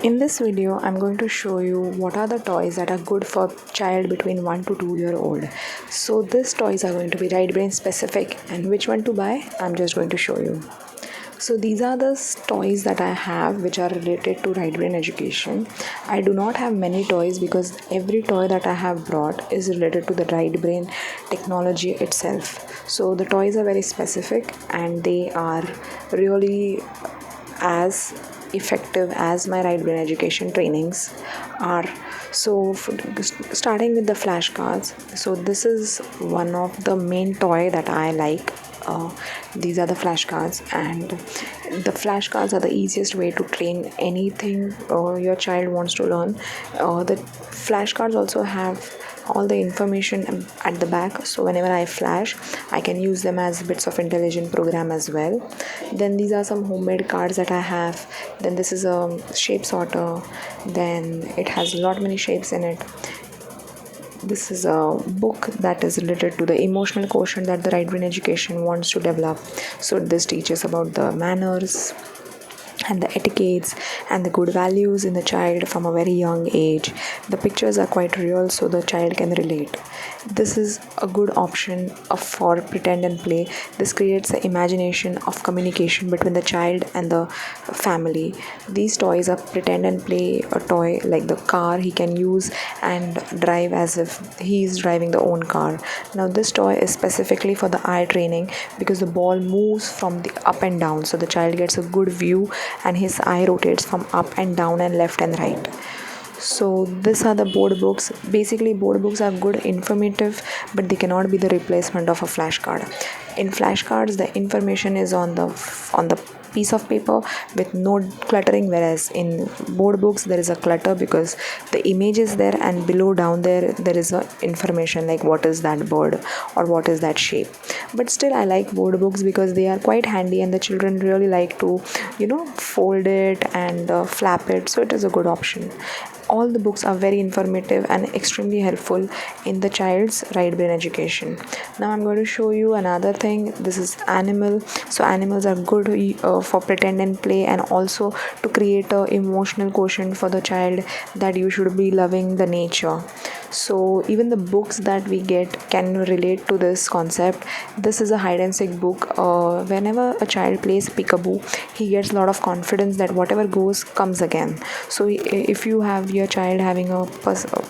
In this video, I'm going to show you what are the toys that are good for child between 1 to 2 year old. So these toys are going to be right brain specific, and which one to buy, I'm just going to show you. So these are the toys that I have which are related to right brain education. I do not have many toys because every toy that I have brought is related to the right brain technology itself. So the toys are very specific and they are really as effective as my right brain education trainings are. So starting with the flashcards, so this is one of the main toy that I like. These are the flashcards, and the flashcards are the easiest way to train anything your child wants to learn. The flashcards also have all the information at the back, so whenever I flash I can use them as bits of intelligent program as well. Then these are some homemade cards that I have. Then this is a shape sorter, then it has a lot many shapes in it. This is a book that is related to the emotional quotient that the right brain education wants to develop. So this teaches about the manners and the etiquettes and the good values in the child from a very young age. The pictures are quite real, so the child can relate. This is a good option for pretend and play. This creates the imagination of communication between the child and the family. These toys are pretend and play a toy like the car he can use and drive as if he is driving the own car. Now this toy is specifically for the eye training because the ball moves from the up and down, so the child gets a good view and his eye rotates from up and down and left and right. So these are the board books. Basically board books are good, informative, but they cannot be the replacement of a flashcard. In flashcards the information is on the piece of paper with no cluttering, whereas in board books there is a clutter because the image is there and below down there is a information like what is that bird or what is that shape. But still I like board books because they are quite handy and the children really like to fold it and flap it, so it is a good option. All the books are very informative and extremely helpful in the child's right brain education. Now I'm going to show you another thing. This is animal. So animals are good for pretend and play, and also to create a emotional quotient for the child that you should be loving the nature. So even the books that we get can relate to this concept. This is a hide and seek book. Whenever a child plays peekaboo, he gets a lot of confidence that whatever goes comes again. So if you have your child having a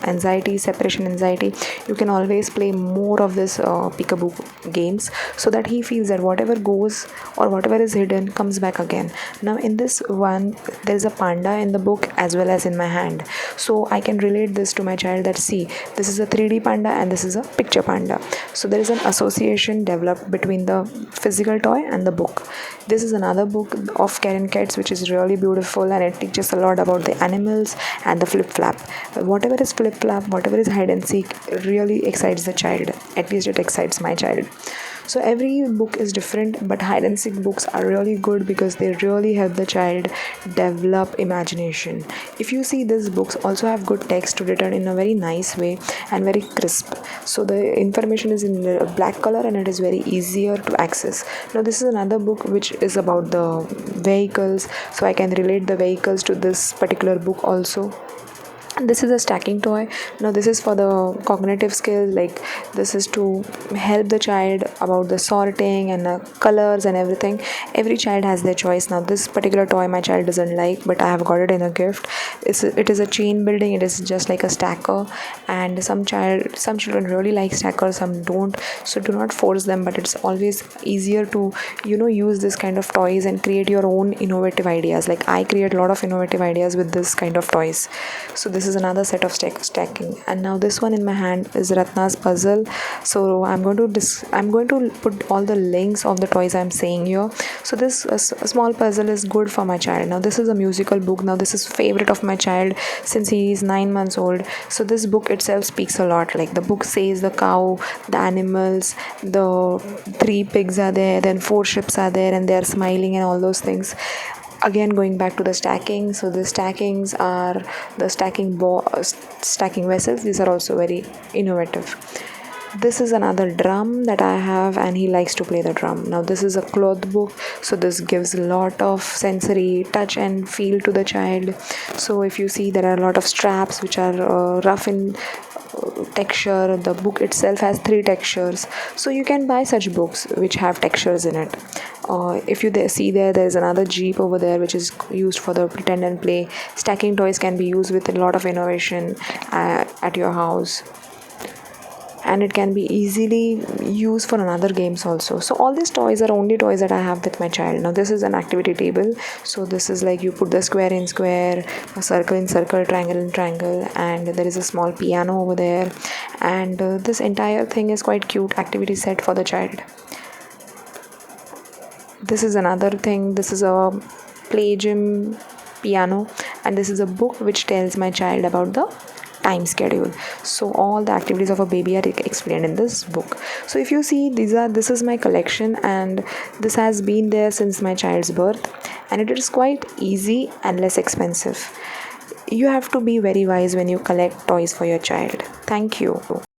anxiety, separation anxiety, you can always play more of this peekaboo games so that he feels that whatever goes or whatever is hidden comes back again. Now in this one there is a panda in the book as well as in my hand, so I can relate this to my child that see, this is a 3D panda and this is a picture panda. So there is an association developed between the physical toy and the book. This is another book of Karen Katz which is really beautiful and it teaches a lot about the animals and the flip flap. Whatever is flip flap, whatever is hide and seek really excites the child. At least it excites my child. So every book is different, but hide and seek books are really good because they really help the child develop imagination. If you see, these books also have good text written in a very nice way and very crisp. So the information is in black color and it is very easier to access. Now this is another book which is about the vehicles, so I can relate the vehicles to this particular book also. This is a stacking toy. Now this is for the cognitive skills, like this is to help the child about the sorting and the colors and everything. Every child has their choice. Now this particular toy my child doesn't like, but I have got it in a gift. It is a chain building. It is just like a stacker, and some children really like stackers, some don't, so do not force them, but it's always easier to use this kind of toys and create your own innovative ideas. Like I create a lot of innovative ideas with this kind of toys. So this is another set of stacking, and now this one in my hand is Ratna's puzzle. So I'm going to put all the links of the toys I'm saying here. So this a small puzzle is good for my child. Now this is a musical book. Now this is favorite of my child since he is 9 months old. So this book itself speaks a lot. Like the book says the cow, the animals, the 3 pigs are there, then 4 ships are there, and they are smiling and all those things. Again, going back to the stacking, so the stackings are the stacking vessels. These are also very innovative. This is another drum that I have, and he likes to play the drum. Now this is a cloth book, so this gives a lot of sensory touch and feel to the child. So if you see, there are a lot of straps which are rough in texture. The book itself has 3 textures, so you can buy such books which have textures in it. If you see there's another jeep over there which is used for the pretend and play. Stacking toys can be used with a lot of innovation at your house, and it can be easily used for another games also. So all these toys are only toys that I have with my child. Now this is an activity table, so this is like you put the square in square, a circle in circle, triangle in triangle, and there is a small piano over there, and this entire thing is quite cute activity set for the child. This is another thing. This is a play gym piano, and this is a book which tells my child about the time schedule. So all the activities of a baby are explained in this book. So if you see, this is my collection, and this has been there since my child's birth, and it is quite easy and less expensive. You have to be very wise when you collect toys for your child. Thank you.